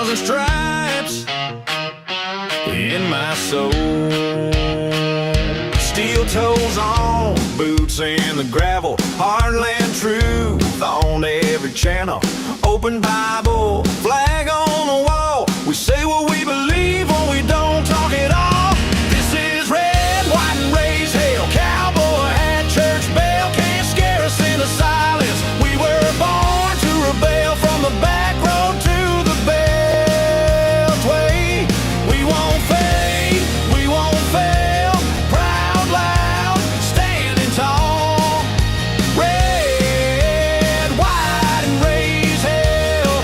1,000 stripes in my soul. Steel toes on, boots in the gravel, heartland truth on every channel. Open Bible, flag on the wall. We say what we believe when we don't talk at all. This is red, white, and raise hell. Cowboy hat, church bell, can't scare us into silence. We were born to rebel from the back road to the beltway. We won't fade, we won't fail. Proud, loud, standing tall. Red, white, and raise hell.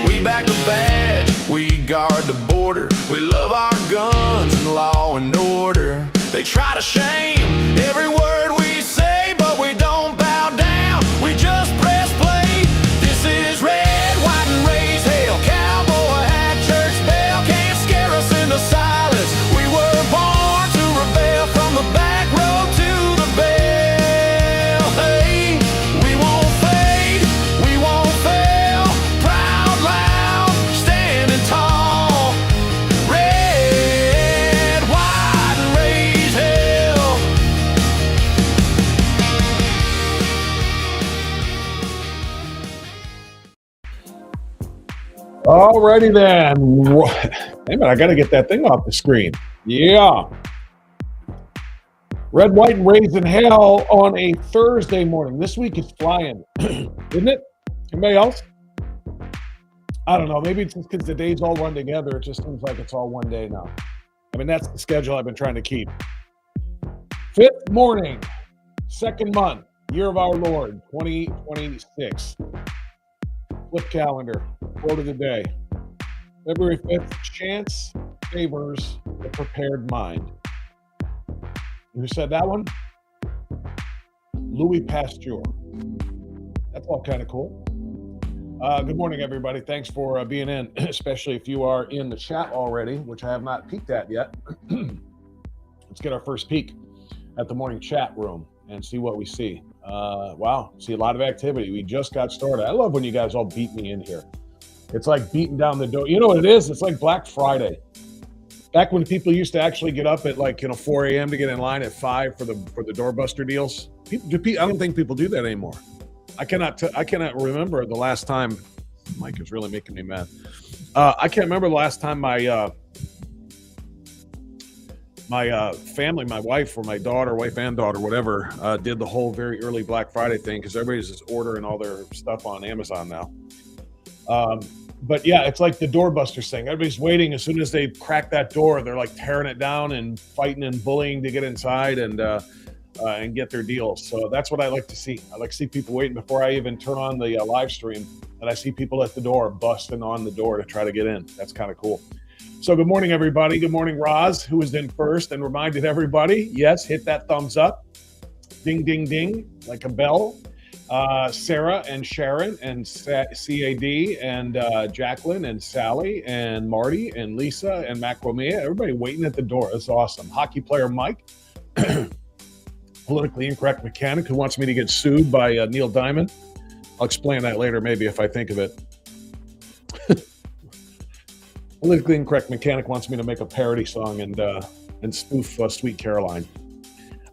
We back the badge, we guard the border. We love our guns and law and order. They try to shame every word we say, but we don't bow down, we just press play. This is red, white, and raise hell. Cowboy hat, church bell, can't scare us into silence. We were born to rebel from the back road to the bell. Hey, we won't fade, we won't fail. Proud, loud, standing tall. Red, white, and raise hell. Alrighty then. Hey man, I gotta get that thing off the screen. Yeah. Red, white, and raisin hell on a Thursday morning. This week is flying, isn't it? Anybody else? I don't know. Maybe it's just because the days all run together. It just seems like it's all one day now. I mean, that's the schedule I've been trying to keep. Fifth morning, second month, year of our Lord, 2026. Flip calendar, quote of the day. February 5th, chance favors the prepared mind. Who said that one? Louis Pasteur. That's all kind of cool. Good morning, everybody. Thanks for being in, especially if you are in the chat already, which I have not peeked at yet. Let's get our first peek at the morning chat room and see what we see. Wow, see a lot of activity. We just got started. I love when you guys all beat me in here. It's like beating down the door. You know what it is? It's like Black Friday. Back when people used to actually get up at 4 a.m. to get in line at 5 for the doorbuster deals. I don't think people do that anymore. I cannot remember the last time. Mike is really making me mad. I can't remember the last time my family, my wife or my daughter, wife and daughter, whatever, did the whole very early Black Friday thing, because everybody's just ordering all their stuff on Amazon now. But yeah, it's like the doorbusters thing. Everybody's waiting. As soon as they crack that door, they're like tearing it down and fighting and bullying to get inside and get their deals. So that's what I like to see. I like to see people waiting before I even turn on the live stream, and I see people at the door busting on the door to try to get in. That's kind of cool. So good morning, everybody. Good morning, Roz, who was in first and reminded everybody, yes, hit that thumbs up. Ding, ding, ding, like a bell. Sarah and Sharon and CAD and Jacqueline and Sally and Marty and Lisa and Macromia. Everybody waiting at the door. That's awesome. Hockey player Mike. Politically incorrect mechanic who wants me to get sued by Neil Diamond. I'll explain that later, maybe, if I think of it. Politically incorrect mechanic wants me to make a parody song and spoof Sweet Caroline.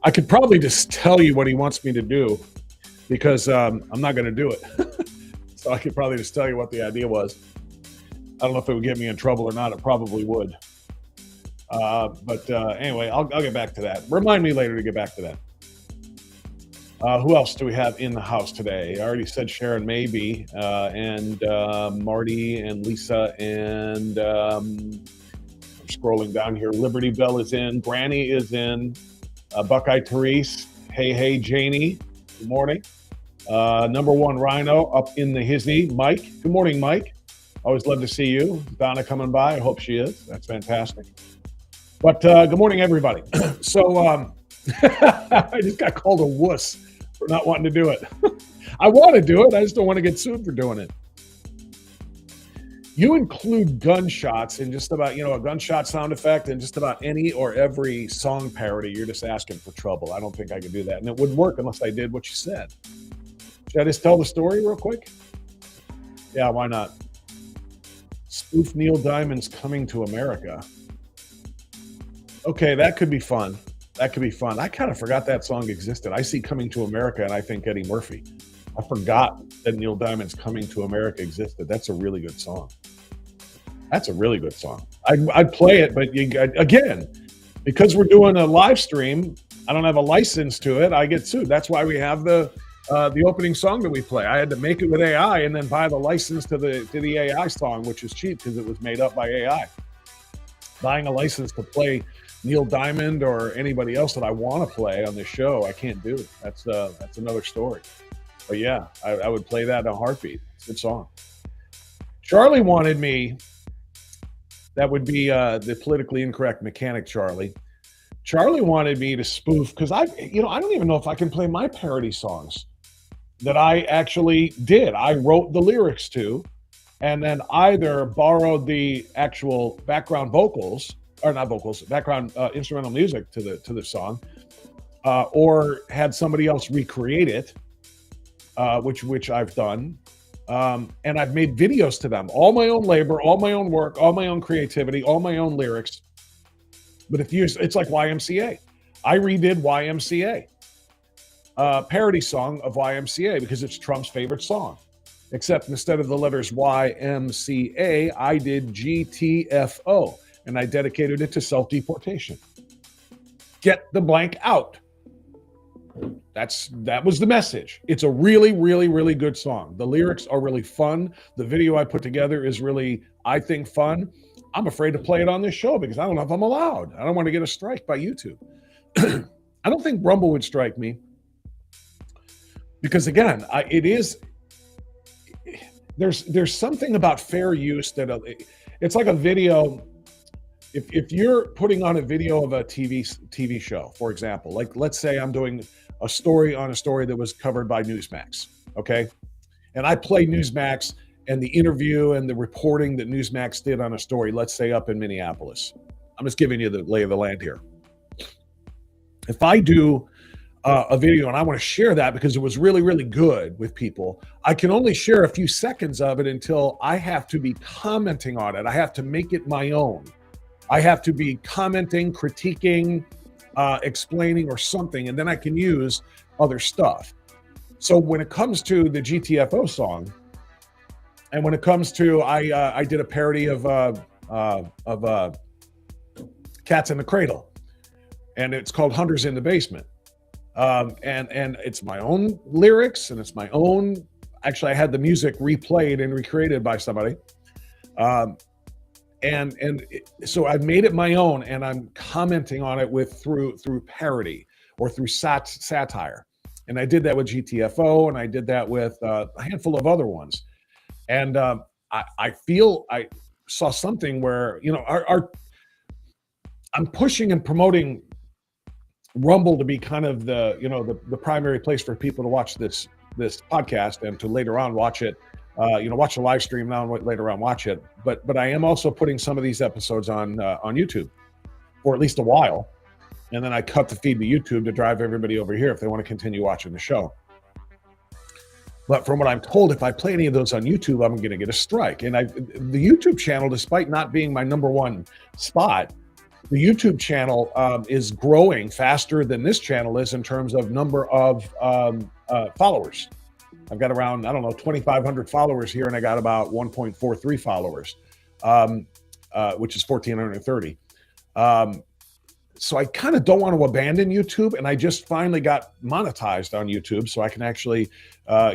I could probably just tell you what he wants me to do, because I'm not going to do it. So I could probably just tell you what the idea was. I don't know if it would get me in trouble or not. It probably would. But anyway, I'll get back to that. Remind me later to get back to that. Who else do we have in the house today? I already said Sharon maybe, and Marty and Lisa, and I'm scrolling down here. Liberty Bell is in. Granny is in. Buckeye Therese. Hey, Janie. Good morning. Number one Rhino up in the hizzy. Mike. Good morning, Mike. Always love to see you. Donna coming by. I hope she is. That's fantastic. But good morning, everybody. So I just got called a wuss for not wanting to do it. I want to do it. I just don't want to get sued for doing it. You include gunshots in just about, a gunshot sound effect in just about any or every song parody. You're just asking for trouble. I don't think I could do that. And it wouldn't work unless I did what you said. Should I just tell the story real quick? Yeah, why not? Spoof Neil Diamond's Coming to America. Okay, that could be fun. That could be fun. I kind of forgot that song existed. I see Coming to America and I think Eddie Murphy. I forgot that Neil Diamond's Coming to America existed. That's a really good song. That's a really good song. I'd play it, but again, because we're doing a live stream, I don't have a license to it. I get sued. That's why we have the opening song that we play. I had to make it with AI and then buy the license to the AI song, which is cheap because it was made up by AI. Buying a license to play Neil Diamond or anybody else that I want to play on this show, I can't do. That's another story. But yeah, I would play that in a heartbeat. It's a good song. Charlie wanted me. That would be the politically incorrect mechanic, Charlie. Charlie wanted me to spoof because I don't even know if I can play my parody songs that I actually did. I wrote the lyrics to, and then either borrowed the actual background vocals, or not vocals, background instrumental music to the song, or had somebody else recreate it, which I've done. And I've made videos to them, all my own labor, all my own work, all my own creativity, all my own lyrics. But it's like YMCA. I redid YMCA, parody song of YMCA because it's Trump's favorite song. Except instead of the letters YMCA, I did GTFO, and I dedicated it to self-deportation. Get the blank out. That was the message. It's a really, really, really good song. The lyrics are really fun. The video I put together is really, I think, fun. I'm afraid to play it on this show because I don't know if I'm allowed. I don't want to get a strike by YouTube. I don't think Rumble would strike me because, again, there's something about fair use that it's like a video. If you're putting on a video of a TV show, for example, like let's say I'm doing a story that was covered by Newsmax, okay? And I play Newsmax and the interview and the reporting that Newsmax did on a story, let's say up in Minneapolis. I'm just giving you the lay of the land here. If I do a video and I want to share that because it was really, really good with people, I can only share a few seconds of it until I have to be commenting on it. I have to make it my own. I have to be commenting, critiquing, explaining or something, and then I can use other stuff. So when it comes to the GTFO song, and when it comes to, I did a parody of Cats in the Cradle, and it's called Hunters in the Basement. And it's my own lyrics, and it's my own, actually I had the music replayed and recreated by somebody. So I've made it my own, and I'm commenting on it through parody or through satire. And I did that with GTFO, and I did that with a handful of other ones. And I feel I saw something where, I'm pushing and promoting Rumble to be kind of the primary place for people to watch this podcast and to later on watch it. Watch the live stream now and later on watch it. But I am also putting some of these episodes on YouTube for at least a while. And then I cut the feed to YouTube to drive everybody over here if they want to continue watching the show. But from what I'm told, if I play any of those on YouTube, I'm going to get a strike. And the YouTube channel, despite not being my number one spot, the YouTube channel is growing faster than this channel is in terms of number of followers. I've got around, 2,500 followers here, and I got about 1.43 followers, which is 1,430. So I kind of don't want to abandon YouTube, and I just finally got monetized on YouTube, so I can actually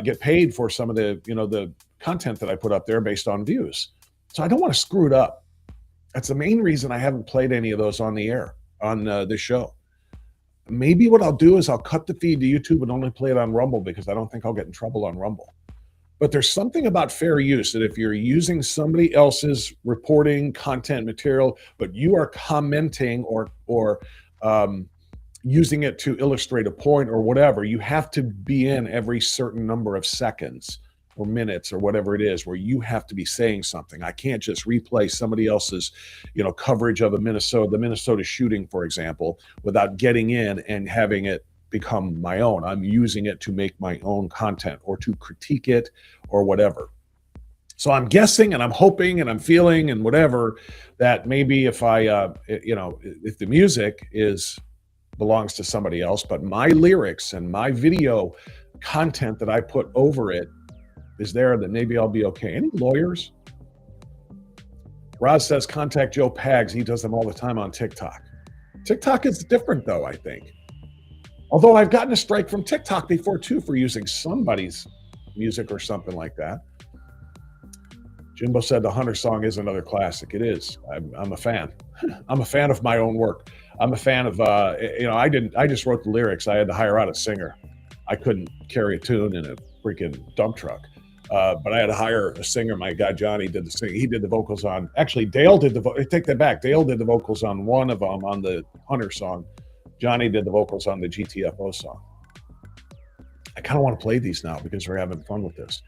get paid for some of the content that I put up there based on views. So I don't want to screw it up. That's the main reason I haven't played any of those on the air on this show. Maybe what I'll do is I'll cut the feed to YouTube and only play it on Rumble because I don't think I'll get in trouble on Rumble. But there's something about fair use that if you're using somebody else's reporting content material, but you are commenting or using it to illustrate a point or whatever, you have to be in every certain number of seconds or minutes or whatever it is, where you have to be saying something. I can't just replay somebody else's, coverage of the Minnesota shooting, for example, without getting in and having it become my own. I'm using it to make my own content or to critique it or whatever. So I'm guessing and I'm hoping and I'm feeling and whatever that maybe if if the music belongs to somebody else, but my lyrics and my video content that I put over it is there, that maybe I'll be okay. Any lawyers? Roz says contact Joe Pags. He does them all the time on TikTok. TikTok is different though, I think. Although I've gotten a strike from TikTok before too for using somebody's music or something like that. Jimbo said the Hunter song is another classic. It is. I'm a fan. I'm a fan of my own work. I'm a fan of, I just wrote the lyrics. I had to hire out a singer. I couldn't carry a tune in a freaking dump truck. But I had to hire a singer. My guy, Johnny, did the singing. He did the vocals on, actually, Dale did the, take that back. Dale did the vocals on one of them on the Hunter song. Johnny did the vocals on the GTFO song. I kind of want to play these now because we're having fun with this.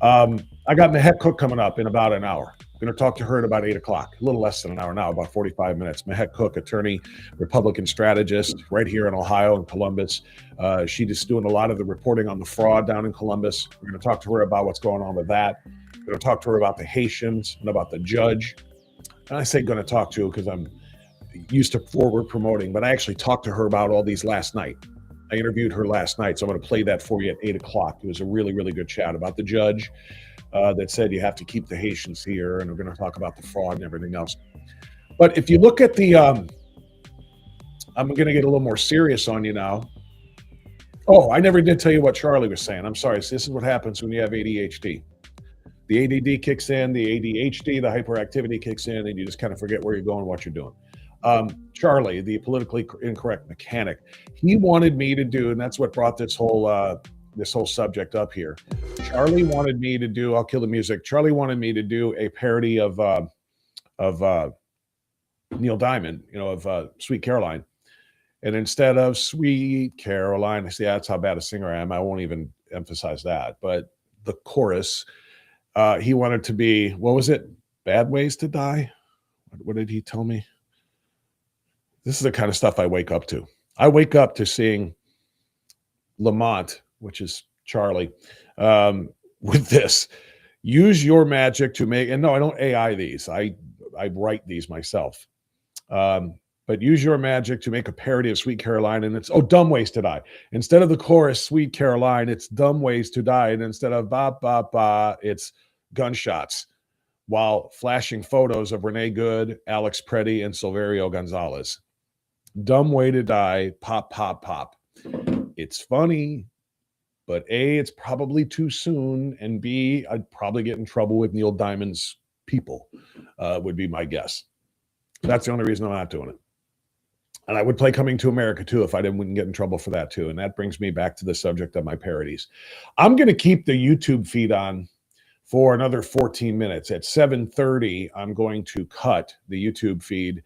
I got MEHEK Cooke coming up in about an hour. I'm going to talk to her at about 8 o'clock, a little less than an hour now, about 45 minutes. MEHEK Cooke, attorney, Republican strategist, right here in Ohio and Columbus. She's just doing a lot of the reporting on the fraud down in Columbus. We're going to talk to her about what's going on with that. We're going to talk to her about the Haitians and about the judge. And I say going to talk to because I'm used to forward promoting, but I actually talked to her about all these last night. I interviewed her last night, so I'm going to play that for you at 8 o'clock. It was a really, really good chat about the judge that said you have to keep the Haitians here, and we're going to talk about the fraud and everything else. But if you look at the, I'm going to get a little more serious on you now. Oh, I never did tell you what Charlie was saying. I'm sorry. So this is what happens when you have ADHD. The ADD kicks in, the ADHD, the hyperactivity kicks in, and you just kind of forget where you're going, what you're doing. Charlie, the politically incorrect mechanic, he wanted me to do, and that's what brought this whole subject up here. Charlie wanted me to do, I'll kill the music. Charlie wanted me to do a parody of Neil Diamond, of Sweet Caroline. And instead of Sweet Caroline, I see that's how bad a singer I am. I won't even emphasize that. But the chorus, he wanted to be, what was it? Bad Ways to Die? What did he tell me? This is the kind of stuff I wake up to. I wake up to seeing Lamont, which is Charlie, with this. Use your magic to make, and no, I don't AI these. I write these myself. But use your magic to make a parody of Sweet Caroline, and it's, Dumb Ways to Die. Instead of the chorus, Sweet Caroline, it's Dumb Ways to Die. And instead of ba, ba, ba, it's gunshots, while flashing photos of Renee Good, Alex Preddy, and Silverio Gonzalez. Dumb way to die, pop, pop, pop. It's funny, but A, it's probably too soon, and B, I'd probably get in trouble with Neil Diamond's people, would be my guess. That's the only reason I'm not doing it. And I would play Coming to America too if I wouldn't get in trouble for that too. And that brings me back to the subject of my parodies. I'm going to keep the YouTube feed on for another 14 minutes. At 7:30, I'm going to cut the YouTube feed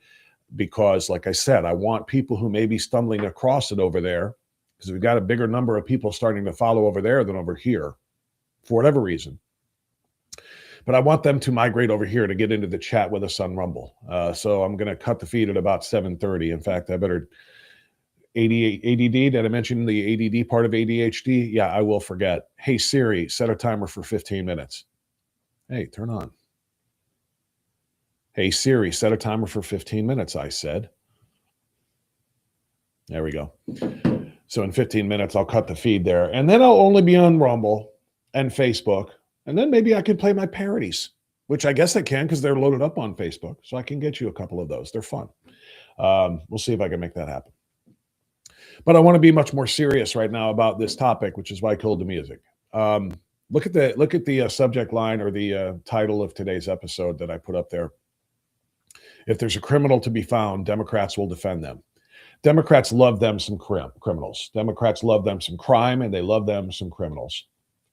because, like I said, I want people who may be stumbling across it over there, because we've got a bigger number of people starting to follow over there than over here for whatever reason. But I want them to migrate over here to get into the chat with us on Rumble. So I'm going to cut the feed at about 7:30. In fact, I better ADD, did I mention the ADD part of ADHD? Yeah, I will forget. Hey, Siri, set a timer for 15 minutes. Hey, turn on. Hey, Siri, set a timer for 15 minutes, I said. There we go. So in 15 minutes, I'll cut the feed there. And then I'll only be on Rumble and Facebook. And then maybe I could play my parodies, which I guess I can because they're loaded up on Facebook. So I can get you a couple of those. They're fun. We'll see if I can make that happen. But I want to be much more serious right now about this topic, which is why I killed the music. Look at the subject line or the title of today's episode that I put up there. If there's a criminal to be found, Democrats will defend them. Democrats love them some criminals. Democrats love them some crime, and they love them some criminals.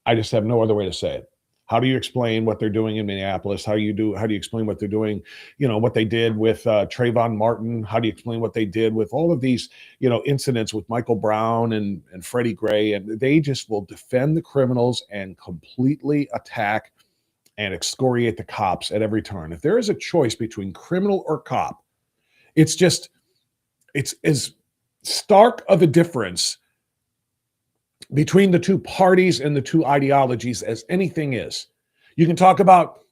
I just have no other way to say it. How do you explain what they're doing in Minneapolis? How do you explain what they're doing, what they did with Trayvon Martin? How do you explain what they did with all of these, incidents with Michael Brown and Freddie Gray? And they just will defend the criminals and completely attack and excoriate the cops at every turn. If there is a choice between criminal or cop, it's as stark of a difference between the two parties and the two ideologies as anything is. You can talk about,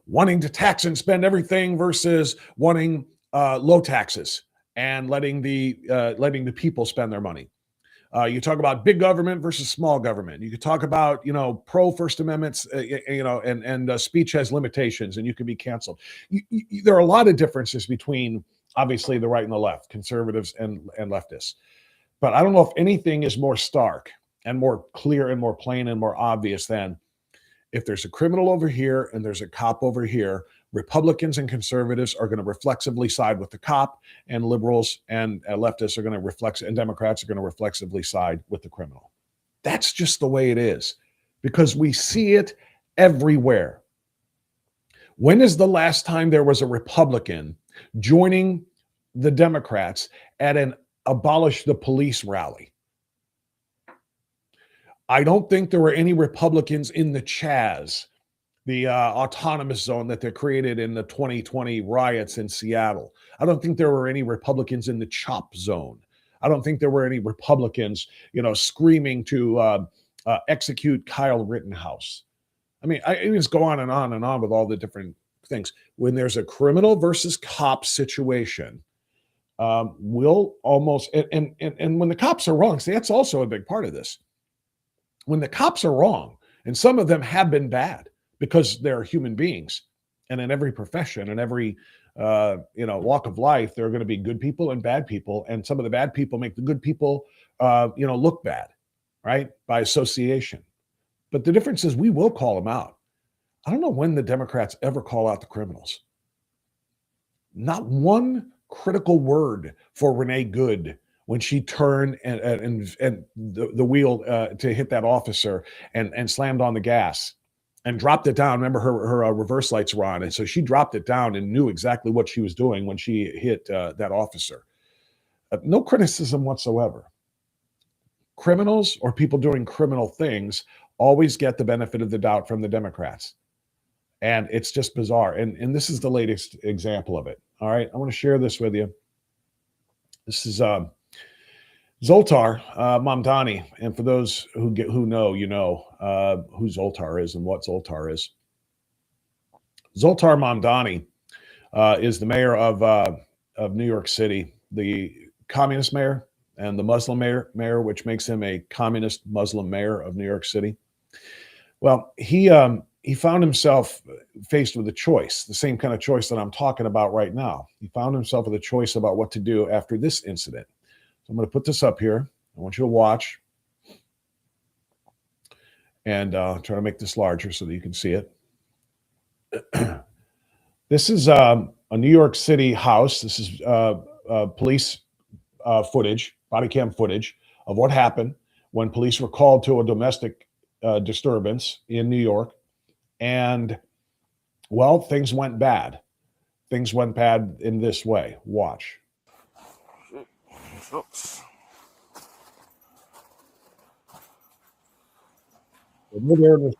wanting to tax and spend everything versus wanting low taxes and letting the people spend their money. You talk about big government versus small government. You could talk about, pro First Amendments, and speech has limitations and you can be canceled. There are a lot of differences between, obviously, the right and the left, conservatives and leftists. But I don't know if anything is more stark and more clear and more plain and more obvious than if there's a criminal over here and there's a cop over here, Republicans and conservatives are going to reflexively side with the cop, and liberals and leftists are going to and Democrats are going to reflexively side with the criminal. That's just the way it is, because we see it everywhere. When is the last time there was a Republican joining the Democrats at an abolish the police rally? I don't think there were any Republicans in the Chaz, the autonomous zone that they created in the 2020 riots in Seattle. I don't think there were any Republicans in the CHOP zone. I don't think there were any Republicans, screaming to execute Kyle Rittenhouse. I mean, I just go on and on and on with all the different things. When there's a criminal versus cop situation, we'll almost, and when the cops are wrong, see, that's also a big part of this. When the cops are wrong, and some of them have been bad because they're human beings, and in every profession and every walk of life, there are going to be good people and bad people, and some of the bad people make the good people look bad, right, by association. But the difference is we will call them out. I don't know when the Democrats ever call out the criminals. Not one critical word for Renee Good when she turned and the wheel to hit that officer and slammed on the gas and dropped it down. Remember, her reverse lights were on, and so she dropped it down and knew exactly what she was doing when she hit that officer. No criticism whatsoever. Criminals or people doing criminal things always get the benefit of the doubt from the Democrats. And it's just bizarre. And this is the latest example of it. All right, I want to share this with you. This is Zoltar Mamdani, and for those who know, who Zoltar is and what Zoltar is. Zoltar Mamdani is the mayor of New York City, the communist mayor and the Muslim mayor, which makes him a communist Muslim mayor of New York City. Well, he found himself faced with a choice, the same kind of choice that I'm talking about right now. He found himself with a choice about what to do after this incident. I'm going to put this up here. I want you to watch and try to make this larger so that you can see it. This is a New York City house. This is police footage, body cam footage of what happened when police were called to a domestic disturbance in New York. And, well, things went bad. Things went bad in this way. Watch. Oops. Ever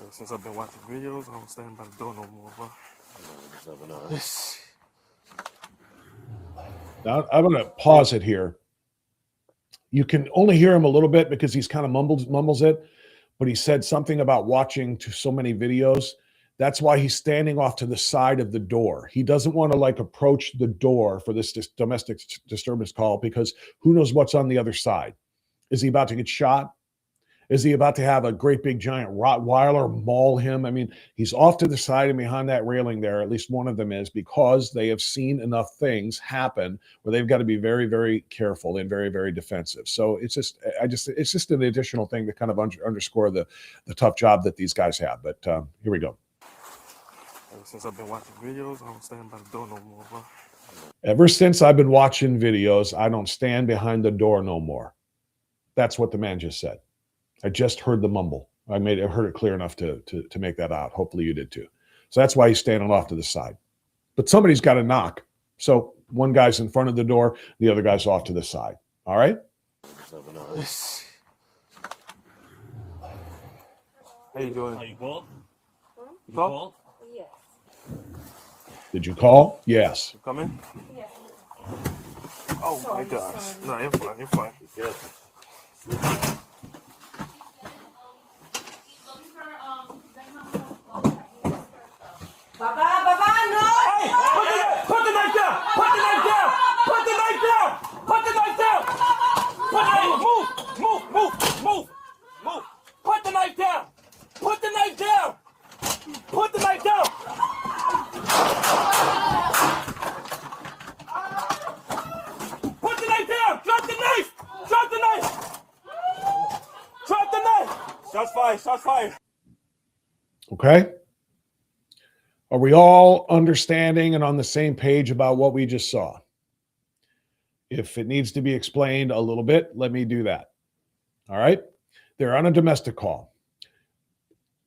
since I've been watching videos, I don't stand by the door no more, bro. Now, I'm going to pause it here. You can only hear him a little bit because he's kind of mumbles it, but he said something about watching so many videos. That's why he's standing off to the side of the door. He doesn't want to approach the door for this domestic disturbance call because who knows what's on the other side. Is he about to get shot? Is he about to have a great big giant Rottweiler maul him? I mean, he's off to the side and behind that railing there, at least one of them is, because they have seen enough things happen where they've got to be very, very careful and very, very defensive. So it's just an additional thing to kind of underscore the tough job that these guys have. But here we go. Ever since I've been watching videos, I don't stand by the door no more, bro. Ever since I've been watching videos, I don't stand behind the door no more. That's what the man just said. I just heard the mumble. I heard it clear enough to make that out. Hopefully you did too. So that's why he's standing off to the side. But somebody's got to knock. So one guy's in front of the door, the other guy's off to the side. All right? How you doing? Oh, you called? You called? Yes. Did you call? Yes. You coming? Yes. Oh my gosh. No, you're fine. You're fine. Yes. Baba, no! Hey! Put the knife down! Put the knife down! Put the knife down! Put the knife down! Put the knife. Move! Put the knife down! Put the knife down! Put the knife down! Put the knife down! Drop the knife! Drop the knife! Drop the knife! Shots fired! Shots fired! Okay? Are we all understanding and on the same page about what we just saw? If it needs to be explained a little bit, let me do that. All right? They're on a domestic call.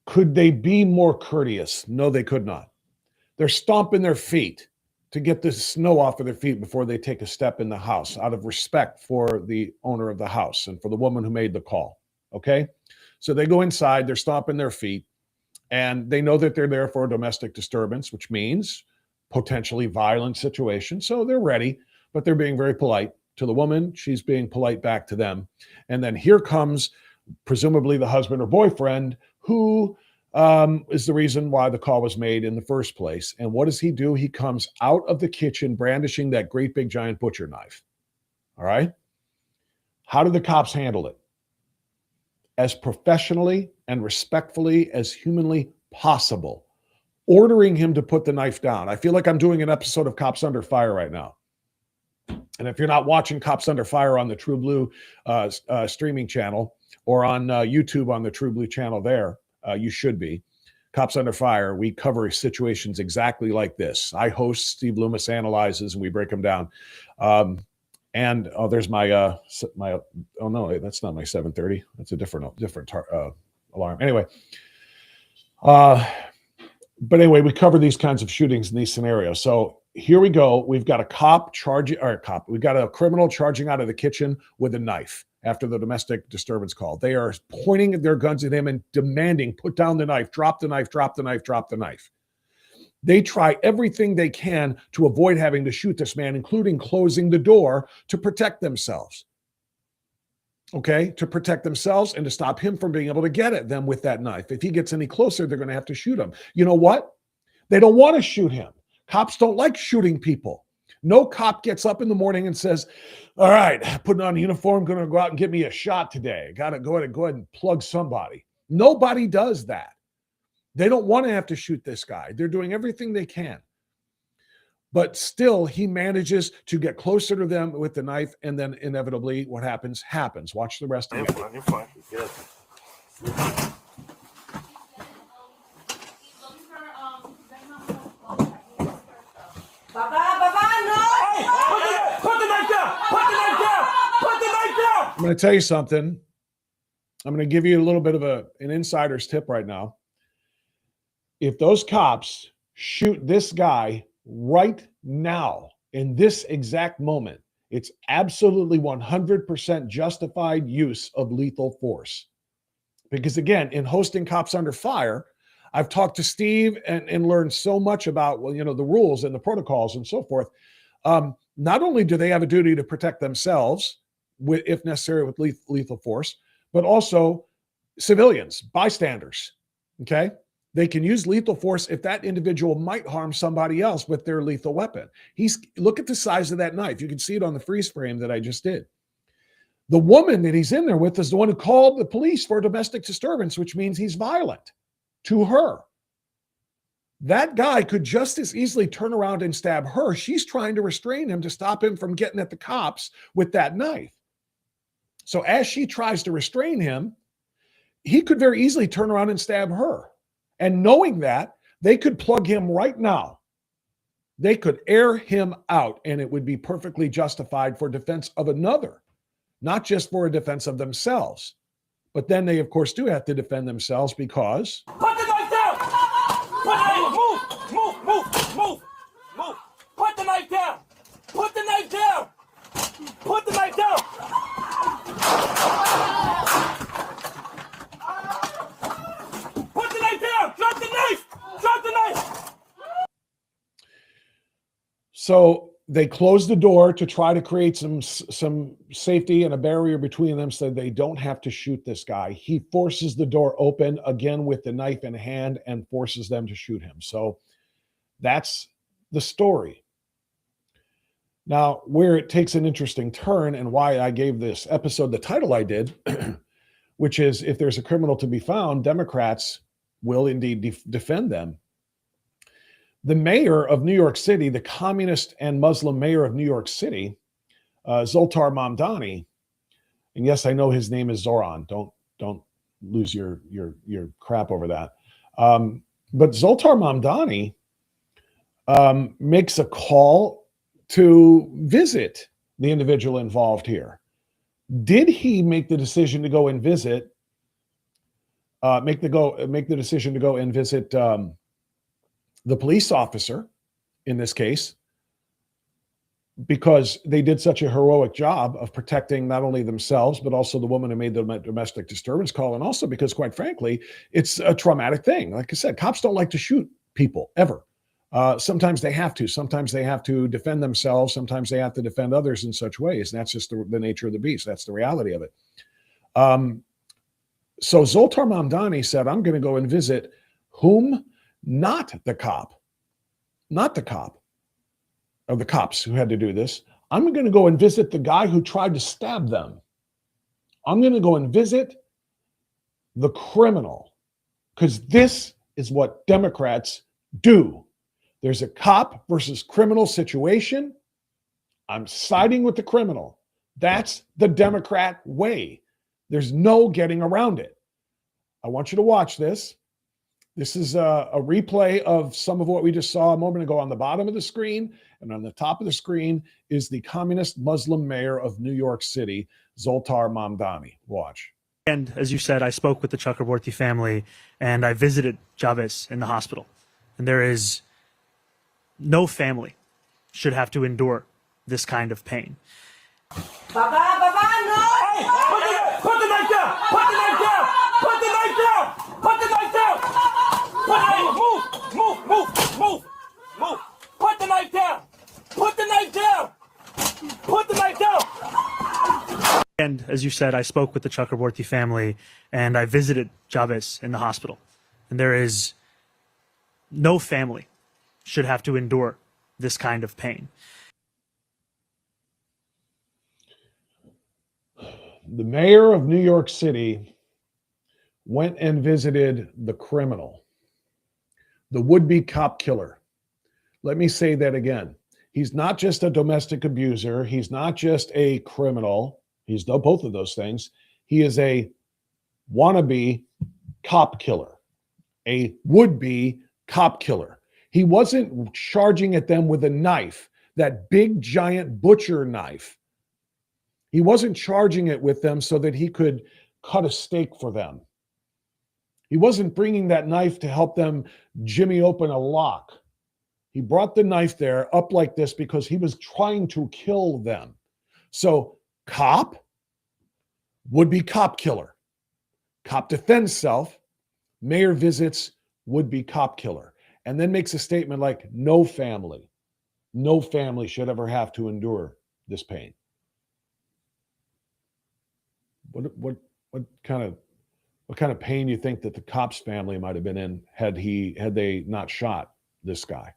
Could they be more courteous? No, they could not. They're stomping their feet to get the snow off of their feet before they take a step in the house out of respect for the owner of the house and for the woman who made the call. Okay? So they go inside, they're stomping their feet, and they know that they're there for a domestic disturbance, which means potentially violent situation. So they're ready, but they're being very polite to the woman. She's being polite back to them. And then here comes presumably the husband or boyfriend who is the reason why the call was made in the first place. And what does he do? He comes out of the kitchen brandishing that great big giant butcher knife. All right. How did the cops handle it? As professionally and respectfully as humanly possible, ordering him to put the knife down. I feel like I'm doing an episode of Cops Under Fire right now. And if you're not watching Cops Under Fire on the True Blue streaming channel or on YouTube on the True Blue channel there, you should be. Cops Under Fire, we cover situations exactly like this. I host, Steve Loomis analyzes, and we break them down. And there's my oh no, that's not my 7:30. That's a different alarm. Anyway, but anyway, we cover these kinds of shootings in these scenarios. So here we go. We've got we've got a criminal charging out of the kitchen with a knife after the domestic disturbance call. They are pointing their guns at him and demanding, put down the knife, drop the knife, drop the knife, drop the knife. They try everything they can to avoid having to shoot this man, including closing the door to protect themselves. Okay, to protect themselves and to stop him from being able to get at them with that knife. If he gets any closer, they're going to have to shoot him. You know what? They don't want to shoot him. Cops don't like shooting people. No cop gets up in the morning and says, all right, putting on a uniform, going to go out and get me a shot today. Got to go ahead and plug somebody. Nobody does that. They don't want to have to shoot this guy. They're doing everything they can. But still, he manages to get closer to them with the knife, and then inevitably what happens. Watch the rest of You're it. fine. You're fine. Yes. Baba, no! Hey! Put the knife down! Put the knife down! Put the knife down! I'm going to tell you something. I'm going to give you a little bit of an insider's tip right now. If those cops shoot this guy right now, in this exact moment, it's absolutely 100% justified use of lethal force. Because again, in hosting Cops Under Fire, I've talked to Steve and learned so much about, well, the rules and the protocols and so forth. Not only do they have a duty to protect themselves, if necessary, with lethal force, but also civilians, bystanders, okay? They can use lethal force if that individual might harm somebody else with their lethal weapon. Look at the size of that knife. You can see it on the freeze frame that I just did. The woman that he's in there with is the one who called the police for a domestic disturbance, which means he's violent to her. That guy could just as easily turn around and stab her. She's trying to restrain him to stop him from getting at the cops with that knife. So as she tries to restrain him, he could very easily turn around and stab her. And knowing that, they could plug him right now. They could air him out, and it would be perfectly justified for defense of another, not just for a defense of themselves. But then they, of course, do have to defend themselves because Put the knife down! Put the knife, move! Put the knife down! Put the knife down! Put the knife down! Put the knife down! Drop the knife! Drop the knife! so they close the door to try to create some safety and a barrier between them so they don't have to shoot this guy. He forces the door open again with the knife in hand and forces them to shoot him. So that's the story. Now, where it takes an interesting turn and why I gave this episode the title I did, which is if there's a criminal to be found, Democrats will indeed defend them. The mayor of New York City, the communist and Muslim mayor of New York City, Zoltar Mamdani, and yes, I know his name is Zoran. Don't lose your crap over that. But Zoltar Mamdani makes a call to visit the individual involved here. Did he make the decision to go and visit? Make the decision to go and visit the police officer in this case, because they did such a heroic job of protecting not only themselves, but also the woman who made the domestic disturbance call. And also because, quite frankly, it's a traumatic thing. Like I said, cops don't like to shoot people ever. Sometimes they have to. Sometimes they have to defend themselves. Sometimes they have to defend others in such ways. And that's just the nature of the beast. That's the reality of it. So Zoltar Mamdani said, I'm going to go and visit whom? Not the cop, or the cops who had to do this. I'm going to go and visit the guy who tried to stab them. I'm going to go and visit the criminal, because this is what Democrats do. There's a cop versus criminal situation. I'm siding with the criminal. That's the Democrat way. There's no getting around it. I want you to watch this. This is a replay of some of what we just saw a moment ago on the bottom of the screen. And on the top of the screen is the communist Muslim mayor of New York City, Zoltar Mamdani. Watch. And as you said, I spoke with the Chakraborty family and I visited Chavez in the hospital. And there is no family should have to endure this kind of pain. Baba, no! Hey, put the knife down! Put the knife down! Put the knife down! Put the knife down! Put the knife, move! Put the knife down! Put the knife down! Put the knife down! And as you said, I spoke with the Chakraborty family and I visited Chavez in the hospital. And there is no family should have to endure this kind of pain. The mayor of New York City went and visited the criminal, the would-be cop killer. Let me say that again. He's not just a domestic abuser. He's not just a criminal. He's both of those things. He is a wannabe cop killer, a would-be cop killer. He wasn't charging at them with a knife, that big, giant butcher knife. He wasn't charging it with them so that he could cut a steak for them. He wasn't bringing that knife to help them jimmy open a lock. He brought the knife there up like this because he was trying to kill them. So cop, would-be cop killer. Cop defends self. Mayor visits would-be cop killer. And then makes a statement like, no family should ever have to endure this pain. What kind of pain you think that the cop's family might have been in had they not shot this guy?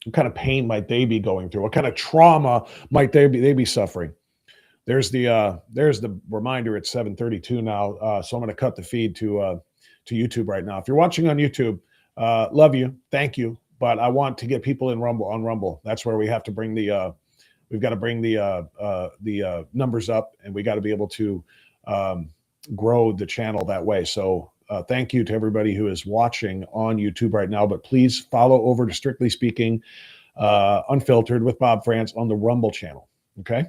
What kind of pain might they be going through? What kind of trauma might they be suffering? There's the reminder at 7:32 now. So I'm going to cut the feed to YouTube right now. If you're watching on YouTube, love you, thank you, but I want to get people in Rumble. That's where we have to bring we've got to bring the numbers up, and we got to be able to grow the channel that way. So thank you to everybody who is watching on YouTube right now, but please follow over to Strictly Speaking Unfiltered with Bob Frantz on the Rumble channel. Okay.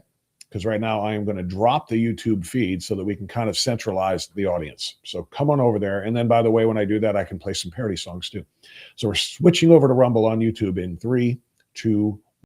because right now I am going to drop the YouTube feed so that we can kind of centralize the audience. So come on over there. And then, by the way, when I do that, I can play some parody songs too. So we're switching over to Rumble on YouTube in 3, 2,